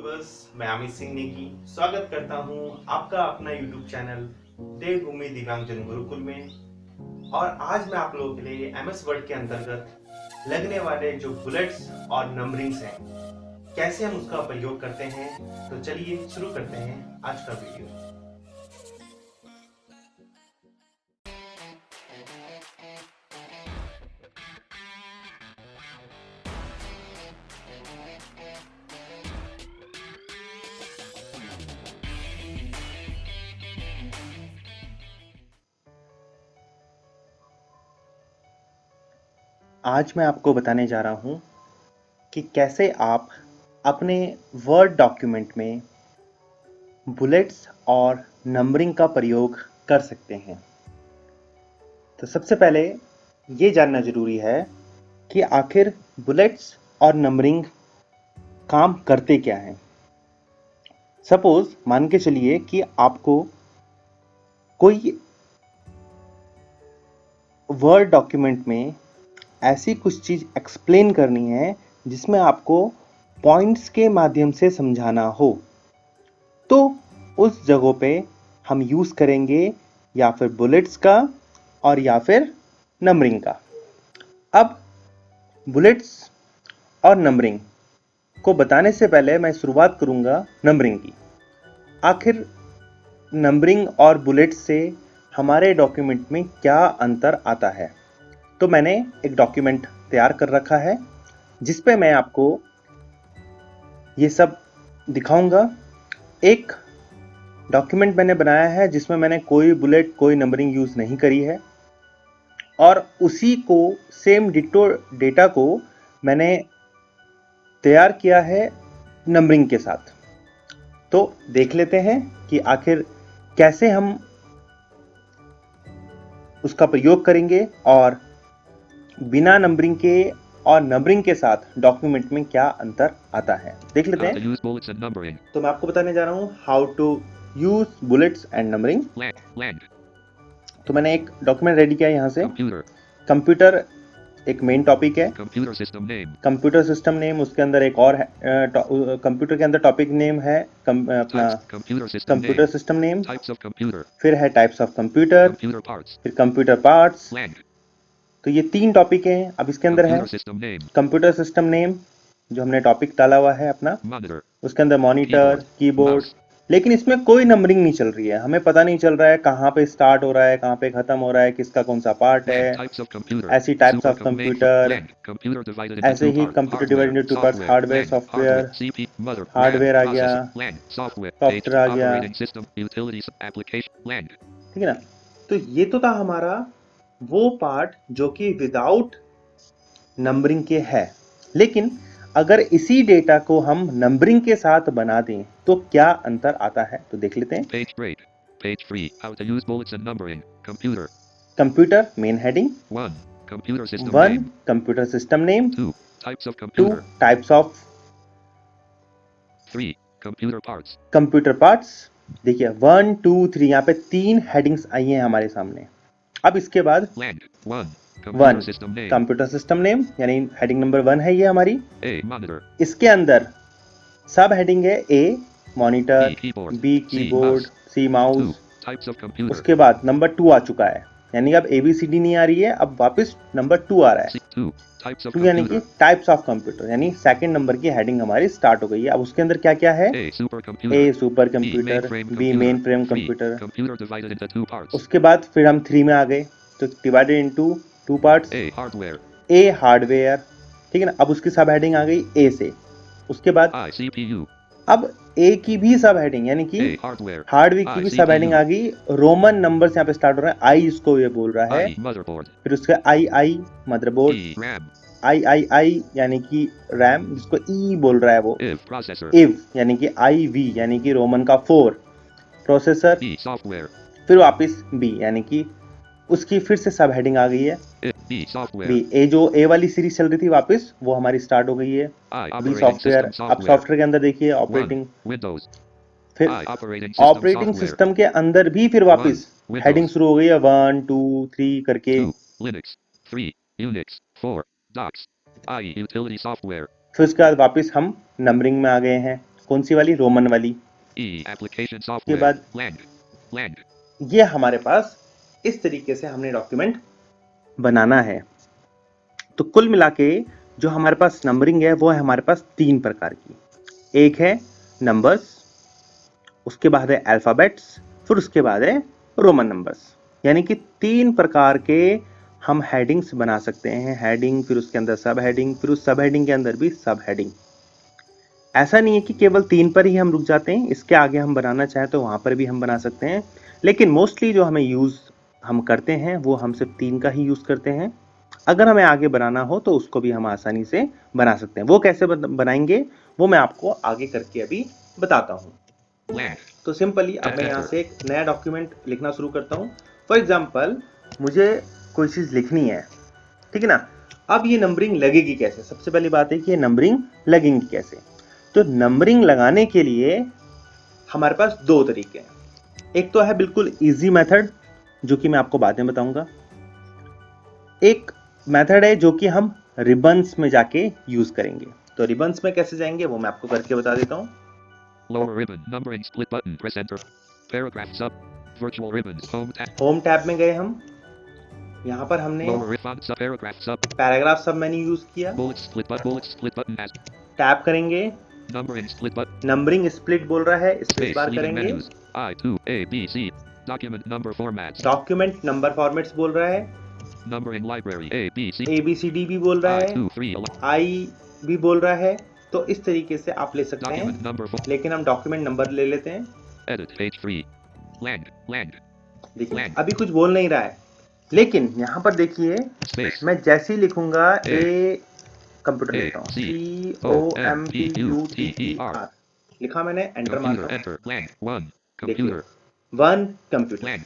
Viewers, मैं अमित सिंह नेगी स्वागत करता हूं आपका अपना यूट्यूब चैनल देवभूमि दिव्यांगजन गुरुकुल में। और आज मैं आप लोगों के लिए एमएस वर्ड के अंतर्गत लगने वाले जो बुलेट्स और नंबरिंग्स हैं, कैसे हम उसका प्रयोग करते हैं। तो चलिए शुरू करते हैं आज का वीडियो। आज मैं आपको बताने जा रहा हूं कि कैसे आप अपने वर्ड डॉक्यूमेंट में बुलेट्स और नंबरिंग का प्रयोग कर सकते हैं। तो सबसे पहले ये जानना जरूरी है कि आखिर बुलेट्स और नंबरिंग काम करते क्या हैं। सपोज मान के चलिए कि आपको कोई वर्ड डॉक्यूमेंट में ऐसी कुछ चीज एक्सप्लेन करनी है जिसमें आपको पॉइंट्स के माध्यम से समझाना हो, तो उस जगह पे हम यूज करेंगे या फिर बुलेट्स का और या फिर नंबरिंग का। अब बुलेट्स और नंबरिंग को बताने से पहले मैं शुरुआत करूंगा नंबरिंग की। आखिर नंबरिंग और बुलेट्स से हमारे डॉक्यूमेंट में क्या अंतर आता है। तो मैंने एक डॉक्यूमेंट तैयार कर रखा है जिस पे मैं आपको ये सब दिखाऊंगा। एक डॉक्यूमेंट मैंने बनाया है जिसमें मैंने कोई बुलेट कोई नंबरिंग यूज नहीं करी है, और उसी को सेम डिटो डेटा को मैंने तैयार किया है नंबरिंग के साथ। तो देख लेते हैं कि आखिर कैसे हम उसका प्रयोग करेंगे और बिना नंबरिंग के और नंबरिंग के साथ डॉक्यूमेंट में क्या अंतर आता है। देख लेते हैं। तो मैं आपको बताने जा रहा हूं how to use bullets and numbering. तो मैंने एक डॉक्यूमेंट रेडी किया यहां से। कंप्यूटर एक मेन टॉपिक है। कंप्यूटर सिस्टम नेम उसके अंदर एक और है। कंप्यूटर के अंदर टॉपिक नेम है अपना कंप्यूटर सिस्टम नेम, फिर है टाइप्स ऑफ कंप्यूटर, फिर कंप्यूटर पार्ट्स। तो ये 3 टॉपिक हैं। अब इसके अंदर है कंप्यूटर सिस्टम नेम जो हमने टॉपिक डाला हुआ है अपना, उसके अंदर मॉनिटर, कीबोर्ड, लेकिन इसमें कोई नंबरिंग नहीं चल रही है। हमें पता नहीं चल रहा है कहाँ पे स्टार्ट हो रहा है, कहाँ पे खत्म हो रहा है, किसका कौन सा पार्ट है। ऐसी टाइप्स ऑफ कंप्यूटर, ऐसे ही computer divided into 2 parts, hardware software, hardware आ गया, सॉफ्टवेयर आ गया, ठीक है ना। तो ये तो था हमारा वो पार्ट जो कि विदाउट नंबरिंग के है। लेकिन अगर इसी डेटा को हम नंबरिंग के साथ बना दें तो क्या अंतर आता है, तो देख लेते हैं। Computer main heading, 1 computer system name, 2 types of computer parts. देखिए 1 2 3 यहाँ पे 3 हेडिंग्स आई हैं हमारे सामने। अब इसके बाद 1 कंप्यूटर सिस्टम नेम यानी हेडिंग नंबर 1 है ये हमारी। इसके अंदर सब हेडिंग है A monitor, B keyboard, sea mouse. उसके बाद नंबर 2 आ चुका है, यानी अब ABCD नहीं आ रही है, अब वापस नंबर 2 आ रहा है। 2 यानी कि टाइप्स ऑफ कंप्यूटर, यानी सेकंड नंबर की हेडिंग हमारी स्टार्ट हो गई है। अब उसके अंदर क्या क्या है, A super computer, B mainframe computer. उसके बाद फिर हम 3 में आ गए, तो divided into 2 parts, A hardware, ठीक है ना। अब उसकी सब हेडिंग आ गई ए से। उसके बाद अब ए की भी सब हेडिंग यानी कि हार्डवेयर की भी सब हेडिंग आ गई। रोमन नंबर से यहाँ पे स्टार्ट हो रहा है, आई इसको ये बोल रहा है। फिर उसका आई मदरबोर्ड, आई यानी कि रैम जिसको ई बोल रहा है वो, इव यानी कि IV यानी कि रोमन का 4 प्रोसेसर। फिर वापस बी यानी कि उसकी फिर से सब हेडिंग आ गई है बी। ए जो ए वाली सीरीज चल रही थी वापस वो हमारी स्टार्ट हो गई है बी सॉफ्टवेयर। अब सॉफ्टवेयर के अंदर देखिए ऑपरेटिंग, फिर ऑपरेटिंग सिस्टम के अंदर भी फिर वापस हेडिंग शुरू हो गई है 1 2 3 करके। फिर उसके बाद वापस हम नंबरिंग में आ गए हैं, कौन सी वाली? रोमन वाली। के बाद ये हमारे पास इस तरीके से हमने डॉक्यूमेंट बनाना है। तो कुल मिला के जो हमारे पास नंबरिंग है वो है हमारे पास 3 प्रकार की। एक है नंबर्स, उसके बाद है अल्फाबेट्स, फिर उसके बाद है रोमन नंबर्स। यानी कि 3 प्रकार के हम हेडिंग्स बना सकते हैं। हेडिंग, फिर उसके अंदर सब हेडिंग, फिर उस सब हेडिंग के अंदर भी सब हेडिंग। ऐसा नहीं है कि केवल 3 पर ही हम रुक जाते हैं, इसके आगे हम बनाना चाहें तो वहां पर भी हम बना सकते हैं, लेकिन मोस्टली जो हमें यूज हम करते हैं वो हम सिर्फ 3 का ही यूज करते हैं। अगर हमें आगे बनाना हो तो उसको भी हम आसानी से बना सकते हैं। वो कैसे बनाएंगे वो मैं आपको आगे करके अभी बताता हूं। तो सिंपली अब मैं यहाँ से एक नया डॉक्यूमेंट लिखना शुरू करता हूँ। फॉर एग्जाम्पल मुझे कोई चीज लिखनी है, ठीक है ना। अब ये नंबरिंग लगेगी कैसे? सबसे पहली बात है कि ये नंबरिंग लगेंगी कैसे। तो नंबरिंग लगाने के लिए हमारे पास 2 तरीके हैं। एक तो है बिल्कुल इजी मेथड, जो कि मैं आपको बाद में बताऊंगा। एक मेथड है जो कि हम रिबन्स में जाके यूज करेंगे। तो रिबन्स में कैसे जाएंगे वो मैं आपको करके बता देता हूं। Lower ribbon, numbering split button, press enter. Paragraph sub, virtual ribbons, home tab में गए हम। यहाँ पर हमने पैराग्राफ सब मेन्यू यूज किया। bullet split button as tab करेंगे, numbering split button, numbering split बोल रहा है, स्पेस space बार leaving करेंगे। menus, I2, A, B, C, document number formats, document number formats बोल रहा है। numbering library, A, B, C, ABCD भी बोल रहा है, I2, 3, आई भी बोल रहा है। तो इस तरीके से आप ले सकते हैं, document number लेकिन हम डॉक्यूमेंट नंबर ले लेते हैं। edit page 3, land, देखिए अभी कुछ बोल नहीं रहा है, लेकिन यहाँ पर देखिए मैं जैसे ही लिखूंगा ए कंप्यूटर लिखता हूँ, COMPUTER लिखा मैंने, एंटर मारता हूँ। देखिए 1 कंप्यूटर।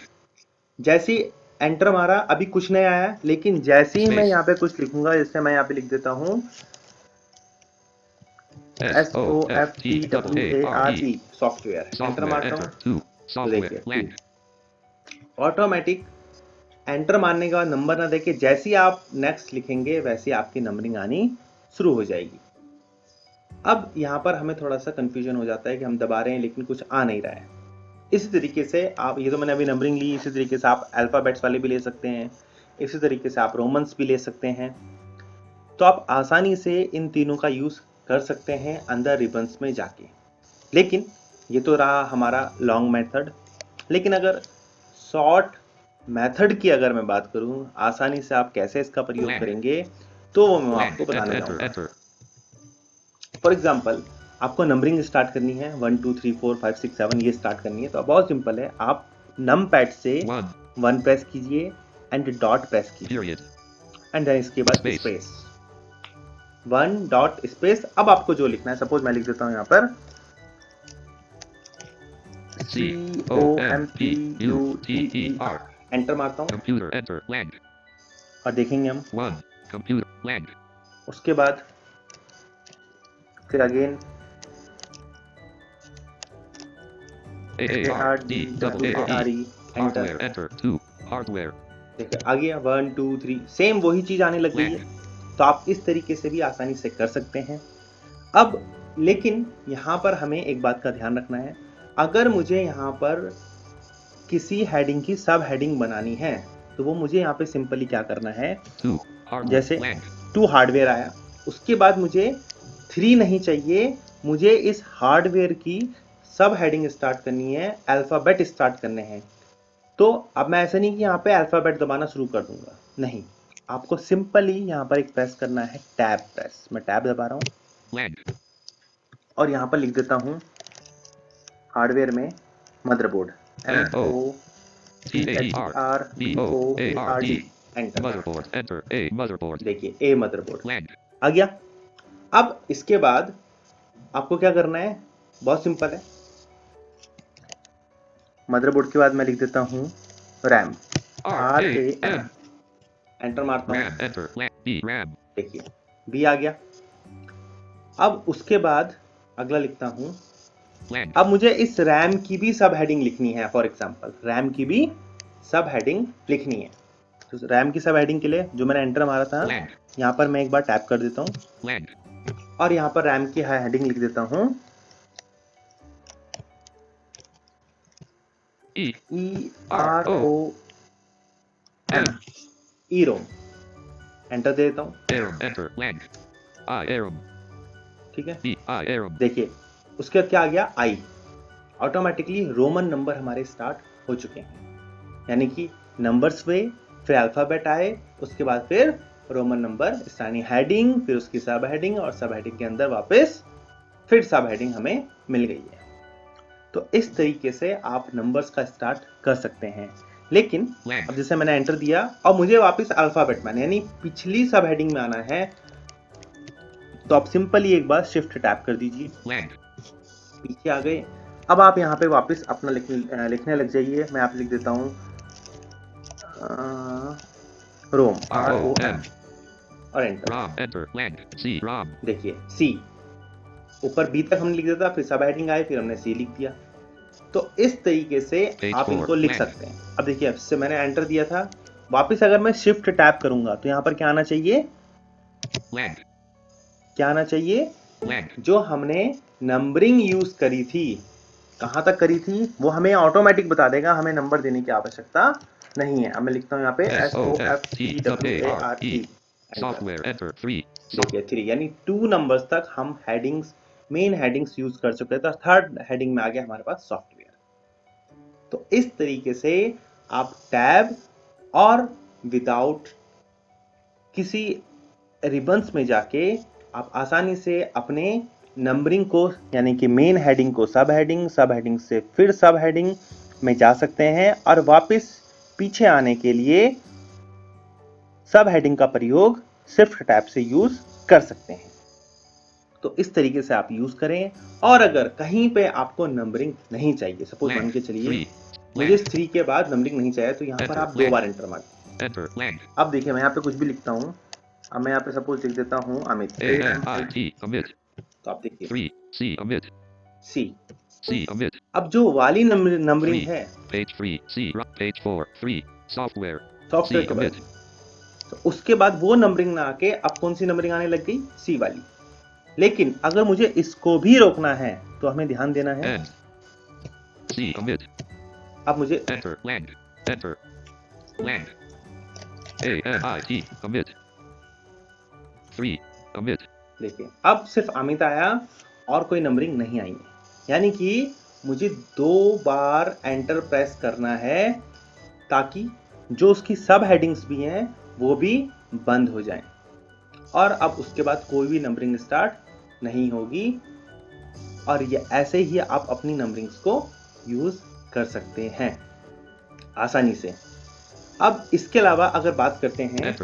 जैसे ही एंटर मारा अभी कुछ नहीं आया, लेकिन जैसे ही मैं यहाँ पे कुछ लिखूंगा, जैसे मैं यहाँ पे लिख देता हूँ SOFTWARE सॉफ्टवेयर, एंटर मारता हूँ। तो देखिए ऑटोमेटिक एंटर मारने के बाद नंबर ना देके जैसे ही आप नेक्स्ट लिखेंगे वैसे आपकी नंबरिंग आनी शुरू हो जाएगी। अब यहाँ पर हमें थोड़ा सा कंफ्यूजन हो जाता है कि हम दबा रहे हैं लेकिन कुछ आ नहीं रहा है। इसी तरीके से आप, ये तो मैंने अभी नंबरिंग ली, इसी तरीके से आप अल्फाबेट्स वाले भी ले सकते हैं, इसी तरीके से आप रोमन्स भी ले सकते हैं। तो आप आसानी से इन तीनों का यूज कर सकते हैं अंदर रिबन्स में जाके। लेकिन ये तो रहा हमारा लॉन्ग मेथड, लेकिन अगर शॉर्ट मेथड की अगर मैं बात करूं, आसानी से आप कैसे इसका प्रयोग करेंगे, तो वो मैं आपको बताने जाऊंगा। फॉर एग्जाम्पल आपको नंबरिंग स्टार्ट करनी है 1 2 3 4 5 6 7 ये स्टार्ट करनी है, तो बहुत सिंपल है। आप नम पैड से 1 प्रेस कीजिए एंड डॉट प्रेस कीजिए एंड देन इसके बाद स्पेस 1 डॉट स्पेस। अब आपको जो लिखना है, सपोज मैं लिख देता हूं यहाँ पर COMPUTER, एंटर मारता हूँ और देखेंगे हम उसके बाद फिर अगेन ARDWARE, एंटर। देखिए आ गया 1 2 3, सेम वही चीज आने लग गई है। तो आप इस तरीके से भी आसानी से कर सकते हैं। अब लेकिन यहाँ पर हमें एक बात का ध्यान रखना है, अगर मुझे यहाँ पर किसी हेडिंग की सब हेडिंग बनानी है तो वो मुझे यहाँ पे सिंपली क्या करना है, जैसे 2 हार्डवेयर आया, उसके बाद मुझे 3 नहीं चाहिए, मुझे इस हार्डवेयर की सब हेडिंग स्टार्ट करनी है, अल्फाबेट स्टार्ट करने हैं। तो अब मैं ऐसा नहीं कि यहाँ पे अल्फाबेट दबाना शुरू कर दूंगा, नहीं, आपको सिंपली यहाँ पर एक प्रेस करना है, टैब प्रेस। मैं टैब दबा रहा हूँ और यहाँ पर लिख देता हूँ हार्डवेयर में मदरबोर्ड, MOTHERBOARD, एंटर। देखिए ए मदरबोर्ड आ गया। अब इसके बाद आपको क्या करना है, बहुत सिंपल है। मदरबोर्ड के बाद मैं लिख देता हूँ रैम, RAM, एंटर मारता हूँ। देखिए बी आ गया। अब उसके बाद अगला लिखता हूँ, अब मुझे इस रैम की भी सब हेडिंग लिखनी है। फॉर एग्जांपल रैम की भी सब हेडिंग लिखनी है। तो रैम की सब हेडिंग के लिए जो मैंने एंटर मारा था, यहाँ पर मैं एक बार टैप कर देता हूँ और यहाँ पर रैम की हेडिंग लिख देता हूँ EROM, EROM, एंटर दे देता हूँ। enter blank IROM, ठीक है, IROM, देखिए उसके बाद क्या आ गया, आई। ऑटोमेटिकली रोमन नंबर हमारे स्टार्ट हो चुके हैं, यानी कि नंबर्स हुए, फिर अल्फाबेट आए, उसके बाद फिर रोमन नंबर यानी हेडिंग, फिर उसकी सब हेडिंग, और सब हेडिंग के अंदर वापस फिर सब हेडिंग हमें मिल गई है। तो इस तरीके से आप नंबर्स का स्टार्ट कर सकते हैं। लेकिन अब जैसे मैंने एंटर दिया और मुझे वापस अल्फाबेट में यानी पिछली सब हेडिंग में आना है, तो आप सिंपली एक बार शिफ्ट टैप कर दीजिए, पीछे आ गए। अब आप यहाँ पे वापस अपना लिखने लग जाइए। मैं आप लिख देता हूँ रोम, ROM, और एंटर। देखिए सी, ऊपर बी तक हमने लिख दिया था, फिर सब हेडिंग आए, फिर हमने सी लिख दिया। तो इस तरीके से आप इनको लिख सकते हैं। अब देखिए इससे मैंने एंटर दिया था, वापस अगर मैं शिफ्ट टैप करूंगा तो यहाँ पर क्या आना चाहिए, क्या आना चाहिए, जो हमने नंबरिंग यूज करी थी, कहां तक करी थी वो हमें ऑटोमेटिक बता देगा, हमें नंबर देने की आवश्यकता नहीं है। अब मैं लिखता हूं यहाँ पे SOFTWARE, देखिए 3, यानी 2 नंबर्स तक हम हेडिंग्स, मेन हेडिंग्स यूज कर चुके थे। तो थर्ड हेडिंग में आ गया हमारे पास सॉफ्टवेयर। तो इस तरीके से आप टैब और विदाउट किसी रिबन्स में जाके आप आसानी से अपने नंबरिंग को, यानी कि मेन हेडिंग को सब हेडिंग, सब हेडिंग से फिर सब हेडिंग में जा सकते हैं, और वापस पीछे आने के लिए सब हेडिंग का प्रयोग शिफ्ट टैब से यूज कर सकते हैं। तो इस तरीके से आप यूज करें। और अगर कहीं पे आपको नंबरिंग नहीं चाहिए, सपोज मान के चलिए मुझे 3 के बाद नंबरिंग नहीं चाहिए, तो यहाँ पर आप 2 बार एंटर मारिए। अब देखिए मैं यहाँ पे कुछ भी लिखता हूँ, अब मैं यहाँ पे सपोज लिख देता हूँ अमित, तो आप देखिए सी। अब जो वाली नंबरिंग है सॉफ्टवेयर के बाद, तो उसके बाद वो नंबरिंग ना आके अब कौन सी नंबरिंग आने लग गई, सी वाली। लेकिन अगर मुझे इसको भी रोकना है तो हमें ध्यान देना है, अब मुझे देखिए अब सिर्फ अमित आया और कोई नंबरिंग नहीं आई है, यानी कि मुझे 2 बार एंटर प्रेस करना है ताकि जो उसकी सब हेडिंग्स भी हैं वो भी बंद हो जाएं, और अब उसके बाद कोई भी नंबरिंग स्टार्ट नहीं होगी। और ये ऐसे ही आप अपनी नंबरिंग्स को यूज कर सकते हैं आसानी से। अब इसके अलावा अगर बात करते हैं,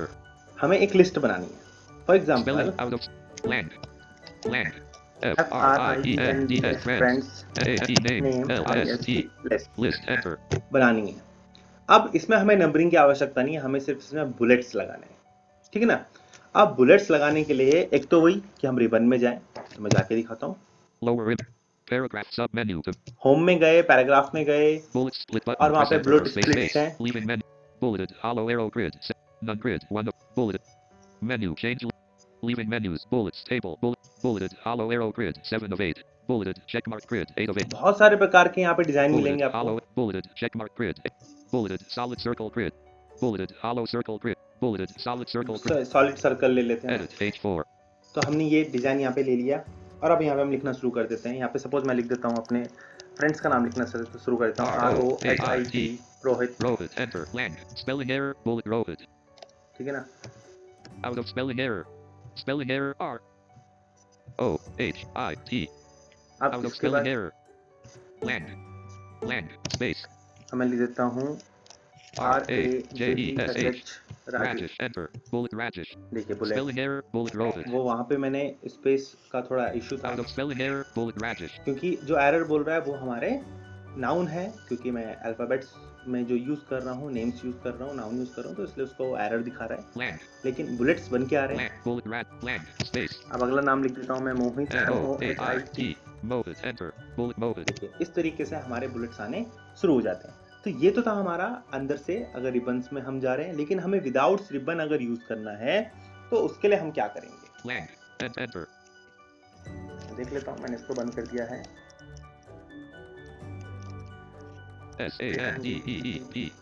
हमें एक लिस्ट बनानी है। For example FRIENDS friends name list बनानी है। अब इसमें हमें नंबरिंग की आवश्यकता नहीं है, हमें सिर्फ इसमें बुलेट्स लगाने हैं, ठीक है ना। अब बुलेट्स लगाने के लिए एक तो वही कि हम रिबन में जाएं, तो मैं जाके दिखाता हूँ। होम में गए, पैराग्राफ में गए, और वहां पे बुलेट स्प्लिट्स हैं। Leaving menus, bullets, table, bulleted, hollow arrow grid, 7 of 8, bulleted, checkmark grid, 8 of 8. बहुत सारे प्रकार के यहाँ पे डिजाइन मिलेंगे आपको। Hollow, bulleted, checkmark grid, bulleted, solid circle grid, bulleted, hollow circle grid, bulleted, solid circle grid. Solid circle ले लेते हैं। Edit, page 4. तो हमने ये डिजाइन यहाँ पे ले लिया, और अब यहाँ पे हम लिखना शुरू कर देते हैं। यहाँ पे सपोज मैं लिख देता हूँ अपने फ्रेंड्स का नाम लिखना शुरू कर देता हूँ, ROHIT, Rohit. Rohit, enter, blank, spelling error, bullet Rohit. ठीक है ना। Out of spelling error. Spelling error ROHIT. अब Out of इसके spelling बाद error. Blank, space. मैं लिख देता हूँ RAJESH, Rajesh, enter, bullet Rajesh. देखिए bullet. Spelling error, bullet Rohit. वो वहाँ पे मैंने स्पेस का थोड़ा इशू था, Out of spelling error, bullet Rajesh. क्योंकि जो एरर बोल रहा है वो हमारे नाउन है, क्योंकि मैं अल्फाबेट्स में जो यूज कर रहा हूँ, नेम्स यूज कर रहा हूँ, नाउन यूज कर रहा हूँ, तो इसलिए उसको एरर दिखा रहा है। Blank, लेकिन बुलेट्स बन के आ रहे हैं। bullet blank, space. अब अगला नाम लिख देता हूँ मैं, मोहित, MOHIT, Mohit, enter, bullet Mohit. देखिए इस तरीके से हमारे बुलेट्स आने शुरू हो जाते हैं। तो ये तो था हमारा अंदर से अगर रिबन्स में हम जा रहे हैं, लेकिन हमें विदाउट रिबन अगर यूज करना है तो उसके लिए हम क्या करेंगे, Blank, enter. देख लेता हूँ, मैंने इसको बंद कर दिया है। Sandeep.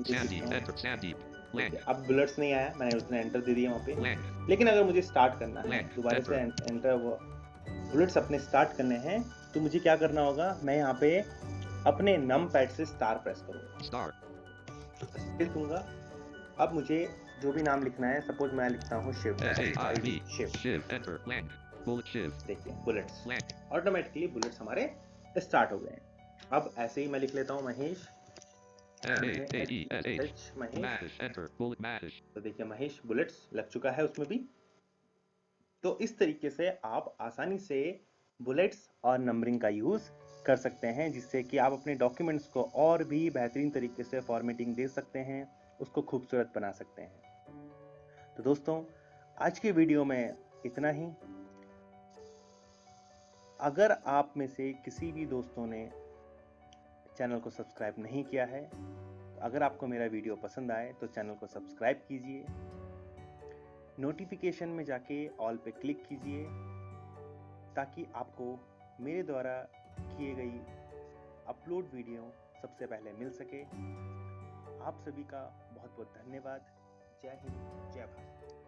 Sandeep. Enter. Sandeep. Lang. अब बुलेट्स नहीं आया, मैंने उसने एंटर दे दिया वहाँ पे। Lang. लेकिन अगर मुझे स्टार्ट करना है, Lang. दोबारा से Enter. एंटर वो बुलेट्स अपने स्टार्ट करने हैं, तो मुझे क्या करना होगा, मैं यहाँ पे अपने नम पैड से स्टार प्रेस करूँगा, Star. स्पेस दूंगा। अब मुझे जो भी नाम लिखना है, सपोज मैं लिखता हूँ Shiv. SHIV. Shiv, Shiv. Enter. Lang. Bullet Shiv. देखिए बुलेट्स, Lang. ऑटोमेटिकली बुलेट्स हमारे स्टार्ट हो गए हैं। अब ऐसे ही मैं लिख लेता हूँ Mahesh, MAHESH. Mahesh. Mahesh. Enter. Bullet Mahesh. तो देखिए महेश बुलेट्स लग चुका है उसमें भी। तो इस तरीके से आप आसानी से बुलेट्स और नंबरिंग का यूज कर सकते हैं, जिससे कि आप अपने डॉक्यूमेंट्स को और भी बेहतरीन तरीके से फॉर्मेटिंग दे सकते हैं, उसको खूबसूरत बना सकते हैं। तो दोस्तों, आज के वीडियो में इतना ही। अगर आप में से किसी भी दोस्तों ने चैनल को सब्सक्राइब नहीं किया है, तो अगर आपको मेरा वीडियो पसंद आए तो चैनल को सब्सक्राइब कीजिए, नोटिफिकेशन में जाके ऑल पे क्लिक कीजिए, ताकि आपको मेरे द्वारा किए गई अपलोड वीडियो सबसे पहले मिल सके। आप सभी का बहुत बहुत धन्यवाद। जय हिंद, जय भारत।